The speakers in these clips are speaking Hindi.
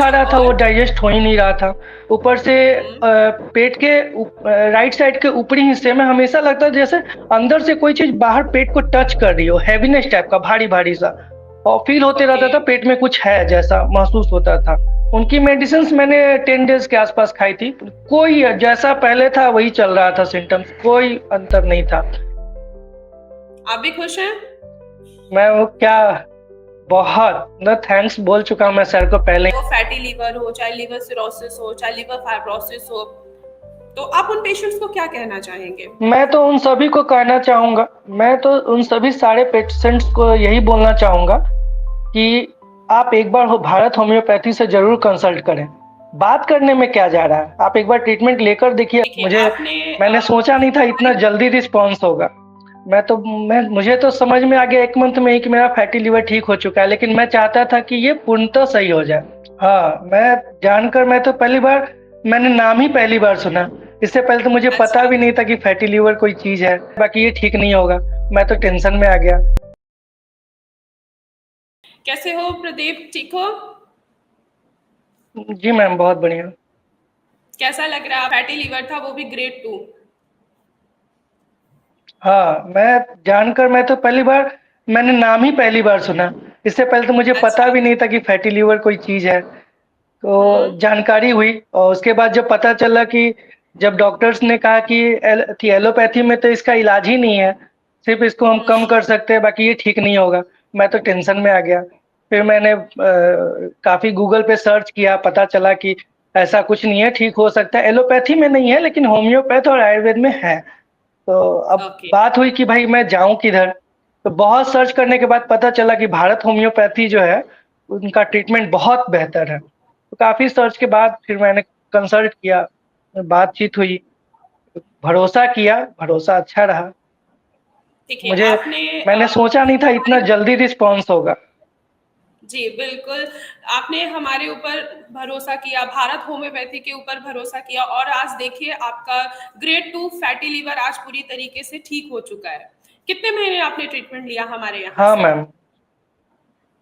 खा रहा था वो और डाइजेस्ट हो ही नहीं रहा था। ऊपर से हुँ, पेट के राइट साइड के ऊपरी हिस्से में हमेशा लगता है जैसे अंदर से कोई चीज़ बाहर पेट को टच कर रही हो, हेवीनेस टाइप का भारी-भारी सा और फ़ील होते ओके। रहता था पेट में कुछ है जैसा महसूस होता था। उनकी मेडिसिन्स मैंने 10 डेज़ के आस-पास खाई थी। कोई जैसा पहले था वही चल रहा था सिम्पटम्स, कोई अंतर नहीं था। आप भी खुश हैं? मैं वो क्या बहुत मैं थैंक्स बोल चुका हूँ मैं सर को पहले। वो फैटी लीवर हो, चाहे लिवर सिरोसिस हो, चाहे लिवर फाइब्रोसिस हो, तो आप उन पेशेंट्स को क्या कहना चाहेंगे? मैं तो उन सभी को कहना चाहूँगा मैं तो उन सभी सारे पेशेंट्स को यही बोलना चाहूँगा कि आप एक बार हो भारत होम्योपैथी से ज़रूर कंसल्ट करें। बात करने में क्या जा रहा है? आप एक बार ट्रीटमेंट लेकर देखिए। देखिए, आपने मैंने सोचा नहीं था इतना हमारी जल्दी रिस्पॉन्स होगा। मैं मुझे तो समझ में आ गया 1 मंथ में ही कि मेरा फैटी लिवर ठीक हो चुका है, लेकिन मैं चाहता था कि ये पूर्णतः सही हो जाए। हाँ, मैं तो पहली बार मैंने नाम ही पहली बार सुना। इससे पहले तो मुझे पता अच्छा, भी नहीं था कि फैटी लिवर कोई चीज़ है। बाकी ये ठीक नहीं होगा। मैं तो टेंशन में आ गया। कैसे हो प्रदीप, ठीक हो? जी मैम, बहुत बढ़िया। कैसा लग रहा है? फैटी लीवर था, वो भी ग्रेड 2। हाँ, मैं तो पहली बार मैंने नाम ही पहली बार सुना। इससे पहले तो मुझे पता अच्छा, भी नहीं था कि फैटी लिवर कोई चीज़ है। हुँ, तो जानकारी हुई और उसके बाद जब पता चला कि जब डॉक्टर्स ने कहा कि एलोपैथी में तो इसका इलाज ही नहीं है, सिर्फ़ इसको हम कम हुँ, कर सकते हैं, बाकी ये ठीक नहीं होगा। मैं तो टेंशन में आ गया। फिर मैंने काफ़ी गूगल पे सर्च किया, पता चला कि ऐसा कुछ नहीं है, ठीक हो सकता है। एलोपैथी में नहीं है, लेकिन होम्योपैथ और आयुर्वेद में है। तो अब ओके, बात हुई कि भाई मैं जाऊँ किधर? तो बहुत सर्च करने के बाद पता चला कि भारत होम्योपैथी जो है, उनका ट्रीटमेंट बहुत बेहतर है। तो काफ़ी सर्च के बाद फिर मैंने कंसल्ट किया, बातचीत हुई, भरोसा किया, भरोसा अच्छा रहा। देखिए मुझे आपने मैंने सोचा नहीं था इतना हमारे जल्दी रिस्पॉन्स होगा। जी, बिल्कुल, आपने हमारे ऊपर भरोसा किया, भारत होम्योपैथी के ऊपर भरोसा किया और आज देखिए आपका ग्रेड 2 फैटी लीवर आज पूरी तरीके से ठीक हो चुका है। कितने महीने आपने ट्रीटमेंट लिया हमारे यहाँ हाँ से? मैम,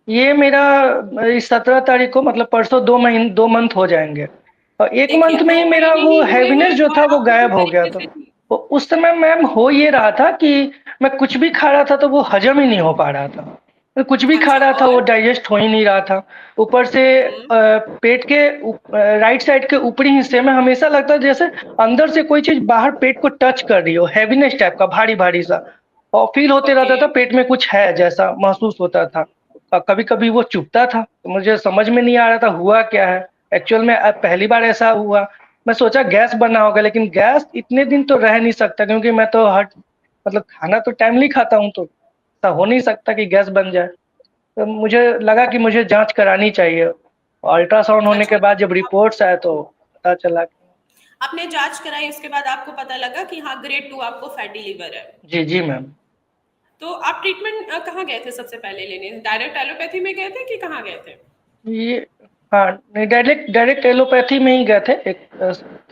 ये मेरा इस 17 तारीख को मतलब परसों 2 मंथ हो जाएँगे। और 1 देखिए मंथ में 2 ही मेरा महीने वो ही हुए हैं हैवीनेस जो था और वो आप पूरी गायब हो गया तरीके था। से ठीक तो उस समय मैम हो ये रहा था कि मैं कुछ भी खा रहा था तो वो हज़म ही नहीं हो पा रहा था। मैं कुछ भी खा अच्छा रहा था वो और? डाइजेस्ट हो ही नहीं रहा था। ऊपर से हुँ, पेट के राइट साइड के ऊपरी हिस्से में हमेशा लगता है जैसे अंदर से कोई चीज़ बाहर पेट को टच कर रही हो, हेवीनेस टाइप का भारी-भारी सा और फ़ील होते ओके। रहता था पेट में कुछ है जैसा महसूस होता था। कभी-कभी वो चुभता था, तो मुझे समझ में नहीं आ रहा था हुआ क्या है? एक्चुअल में पहली बार ऐसा हुआ। मैं सोचा गैस बना होगा, लेकिन गैस इतने दिन तो रह नहीं सकता क्योंकि मैं तो हर मतलब खाना तो टाइमली खाता हूँ, तो ऐसा हो नहीं सकता कि गैस बन जाए। तो मुझे लगा कि मुझे जाँच करानी चाहिए। अल्ट्रासाउंड होने के अच्छा, बाद जब रिपोर्ट्स आए तो पता चला कि आपने जाँच कराई उसके बाद आपको पता लगा कि हाँ, ग्रेड 2 आपको फैटी लीवर है। जी, जी मैम। तो आप ट्रीटमेंट कहाँ गए थे सबसे पहले लेने? डायरेक्ट एलोपैथी में गए थे कि कहाँ गए थे? ये हाँ, नहीं डायरेक्ट डायरेक्ट एलोपैथी में ही गए थे। एक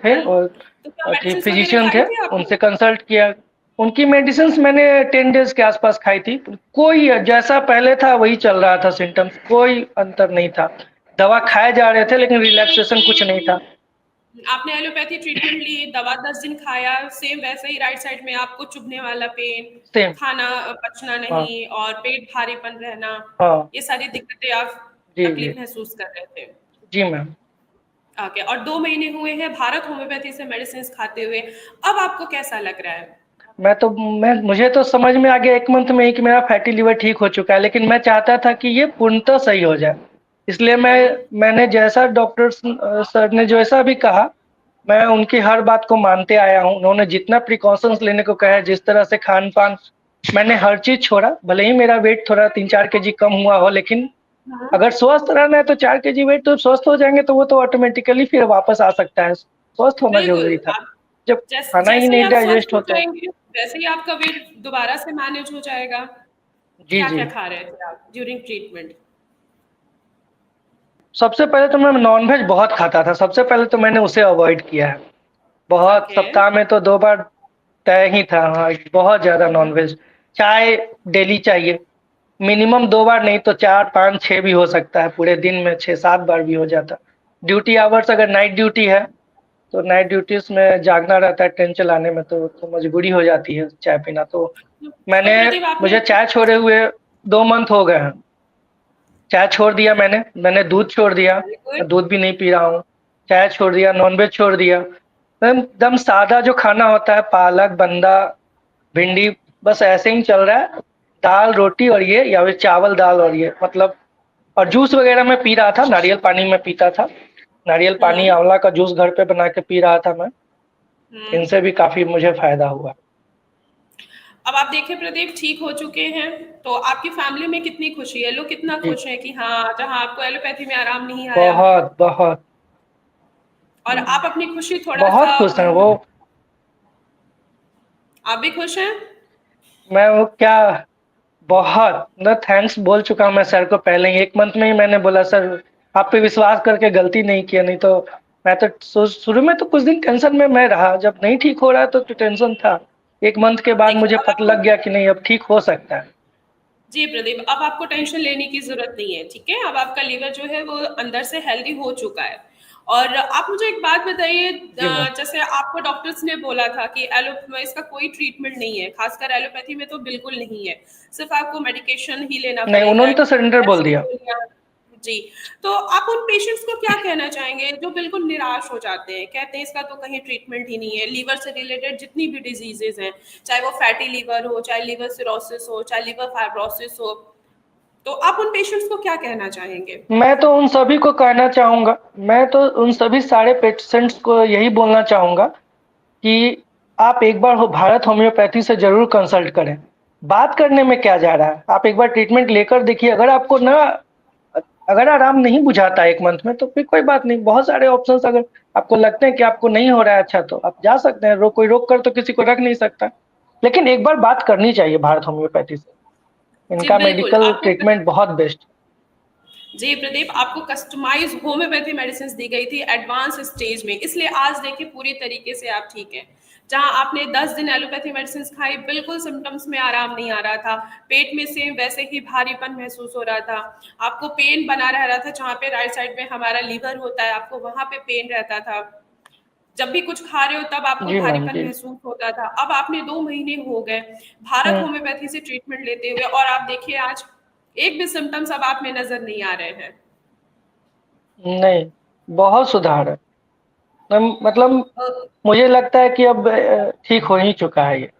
थे हुँ, और तो क्या थे मेडिसिन्स वगैरह फिजिशियन थे, खाई थी आपने? उनसे कंसल्ट किया। उनकी मेडिसिन्स मैंने 10 डेज़ के आस-पास खाई थी। कोई जैसा पहले था वही चल रहा था सिम्पटम्स, कोई अंतर नहीं था। दवा खाए जा रहे थे लेकिन रिलैक्सेशन कुछ नहीं था। आपने एलोपैथी ट्रीटमेंट ली, दवा 10 दिन खाया, सेम वैसे ही राइट साइड में आपको चुभने वाला पेन, सेम खाना पचना हाँ, नहीं और पेट भारीपन रहना, हाँ। ये सारी दिक्कतें आप जी, जी। तकलीफ महसूस कर रहे थे। जी मैम। ओके और 2 महीने हुए हैं भारत होम्योपैथी से मेडिसिन्स खाते हुए, अब आपको कैसा लग रहा है? मुझे तो समझ में आ गया 1 मंथ में ही कि मेरा फैटी लिवर ठीक हो चुका है, लेकिन मैं चाहता था कि ये पूर्णतः सही हो जाए। इसलिए हुँ, मैंने जैसा सर ने जैसा भी कहा, मैं उनकी हर बात को मानते आया हूँ। उन्होंने जितना प्रिकॉशंस लेने को कहा है, जिस तरह से खान-पान मैंने हर चीज़ छोड़ा। भले ही मेरा वेट थोड़ा 3-4 केजी कम हुआ हो, लेकिन हुँ, अगर स्वस्थ रहना है तो 4 केजी वेट तो स्वस्थ हो जाएँगे तो वो तो ऑटोमैटिकली फिर वापस आ सकता है। स्वस्थ होना बिल्कुल, ज़रूरी था। आप जब खाना ही जैसे ही नहीं आप डाइजेस्ट स्वस्थ हो होता है। जाएँगे, वैसे ही आपका वेट दोबारा से मैनेज हो जाएगा। जी, जी। क्या-क्या खा रहे थे आप ड्यूरिंग ट्रीटमेंट? सबसे पहले तो मैं नॉन-वेज बहुत खाता था, सबसे पहले तो मैंने उसे अवॉइड किया है। बहुत ओके, सप्ताह में तो 2 बार तय ही था हाँ, बहुत ज़्यादा हुँ, नॉन-वेज। चाय डेली चाहिए, मिनिमम 2 बार नहीं तो 4, 5, 6 भी हो सकता है, पूरे दिन में 6-7 बार भी हो जाता। ड्यूटी आवर्स अगर नाइट ड्यूटी है तो नाइट ड्यूटीज में जागना रहता है ट्रेन चलाने में, तो मजबूरी हो जाती है चाय पीना। तो तो मैंने प्रदीप आपने मुझे चाय छोड़े हुए 2 मंथ हो गए हैं। चाय छोड़ दिया मैंने दूध छोड़ दिया, वेरी गुड। मैं दूध भी नहीं पी रहा हूँ। चाय छोड़ दिया, नॉनवेज छोड़ दिया, एकदम सादा जो खाना होता है, पालक, बंदा, भिंडी, बस ऐसे ही चल रहा है। दाल रोटी और ये, या फिर चावल दाल और ये, मतलब। और जूस वगैरह मैं पी रहा था, नारियल पानी में पीता था। नारियल पानी, हम्म। आंवला का जूस घर पे बना के पी रहा था मैं। हम्म। इनसे भी काफी मुझे फायदा हुआ। अब आप देखिए प्रदीप ठीक हो चुके हैं, तो आपकी फैमिली में कितनी खुशी है, लोग कितना जी, खुश हैं कि हाँ जहाँ आपको एलोपैथी में आराम नहीं आया बहुत बहुत और आप अपनी खुशी थोड़ा बहुत सा खुश हैं वो। आप भी खुश हैं। मैं वो क्या, बहुत न थैंक्स बोल चुका हूँ मैं सर को पहले ही। 1 मंथ में ही मैंने बोला, सर आप पे विश्वास करके गलती नहीं किया, नहीं तो मैं तो शुरू में तो कुछ दिन टेंशन में मैं रहा, जब नहीं ठीक हो रहा तो टेंशन था। 1 मंथ के बाद देखिए मुझे अब पता आपको, लग गया कि नहीं, अब ठीक हो सकता है। जी प्रदीप, अब आपको टेंशन लेने की जरूरत नहीं है, ठीक है। अब आपका लीवर जो है वो अंदर से हेल्दी हो चुका है। और आप मुझे एक बात बताइए, जी मैम। जैसे आपको डॉक्टर्स ने बोला था कि एलो इसका कोई ट्रीटमेंट नहीं है, खासकर एलोपैथी में तो बिल्कुल नहीं है, सिर्फ आपको मेडिकेशन ही लेना नहीं, पड़ेगा, उन्होंने तो सरेंडर बोल ऐसी दिया। गोलियां। जी। तो आप उन पेशेंट्स को क्या कहना चाहेंगे जो बिल्कुल निराश हो जाते हैं, कहते हैं इसका तो कहीं ट्रीटमेंट ही नहीं है, लीवर से रिलेटेड जितनी भी डिजीजेज हैं, चाहे वो फैटी लीवर हो, चाहे लीवर सिरोसिस हो, चाहे लीवर फाइब्रोसिस हो, तो आप उन पेशेंट्स को क्या कहना चाहेंगे। मैं तो उन सभी को कहना चाहूंगा, मैं तो उन सभी सारे पेशेंट्स को यही बोलना चाहूंगा कि आप एक बार हो भारत होम्योपैथी से जरूर कंसल्ट करें। बात करने में क्या जा रहा है, आप एक बार ट्रीटमेंट लेकर देखिए। अगर आराम नहीं बुझाता 1 मंथ में तो फिर कोई बात नहीं, बहुत सारे ऑप्शंस। अगर आपको लगते हैं कि आपको नहीं हो रहा है अच्छा, तो आप जा सकते हैं। कोई रोक कर तो किसी को रख नहीं सकता। लेकिन एक बार बात करनी चाहिए भारत होम्योपैथी से। जी इनका बिल्कुल मेडिकल आपको, ट्रीटमेंट बहुत बेस्ट। जी प्रदीप, आपको कस्टमाइज होम्योपैथी मेडिसिन दी गई थी एडवांस स्टेज में, इसलिए आज देखिए पूरी तरीके से आप ठीक हैं। जहां आपने 10 दिन एलोपैथी मेडिसिन खाई, बिल्कुल सिम्टम्स में आराम नहीं आ रहा था, पेट में सेम वैसे ही भारीपन महसूस हो रहा था, आपको पेन बना रह रहा था, जहाँ पे राइट साइड में हमारा लीवर होता है आपको वहां पे पेन रहता था, जब भी कुछ खा रहे हो तब आपको जी मैम भारीपन जी। महसूस होता था। अब आपने 2 महीने हो गए भारत हम्म, होम्योपैथी से ट्रीटमेंट लेते हुए, और आप देखिए आज एक भी सिम्टम्स अब आप में नजर नहीं आ रहे हैं। नहीं, बहुत सुधार है। मतलब अ, मुझे लगता है कि अब ठीक हो ही चुका है ये।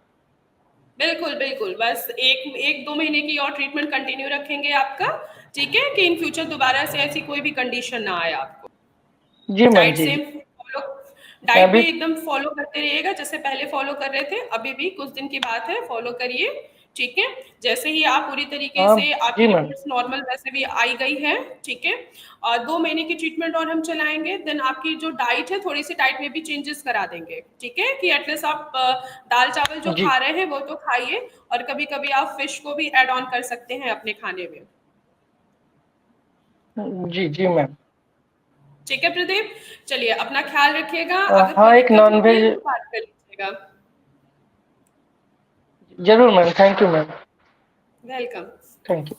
बिल्कुल बिल्कुल, बस एक एक 2 महीने की और ट्रीटमेंट कंटिन्यू रखेंगे आपका, ठीक है, कि इन फ्यूचर दोबारा से ऐसी कोई भी कंडीशन ना आए आपको। जी मैम डाइट जी सेम जी। फॉलो, मैं डाइट भी भी। एकदम फॉलो करते रहिएगा जैसे पहले फॉलो कर रहे थे, अभी भी कुछ दिन की बात है, फॉलो करिए, ठीक है। जैसे ही आप पूरी तरीके हाँ से जी आपकी मैम। रिपोर्ट्स नॉर्मल वैसे भी आई गई है, ठीक है, और 2 महीने की ट्रीटमेंट और हम चलाएंगे, देन आपकी जो डाइट है थोड़ी सी डाइट में भी चेंजेस करा देंगे, ठीक है, कि एटलीस्ट आप दाल चावल जो जी खा रहे हैं वो तो खाइए, और कभी कभी आप फिश को भी ऐड ऑन कर सकते हैं अपने खाने में। जी जी मैम। ठीक है प्रदीप, चलिए अपना ख्याल रखिएगा, अगर कोई हाँ, एक दिक्कत होती है नॉनवेज। तो बात कर लीजिएगा। जरूर ma'am, thank you ma'am. Welcome. Thank you.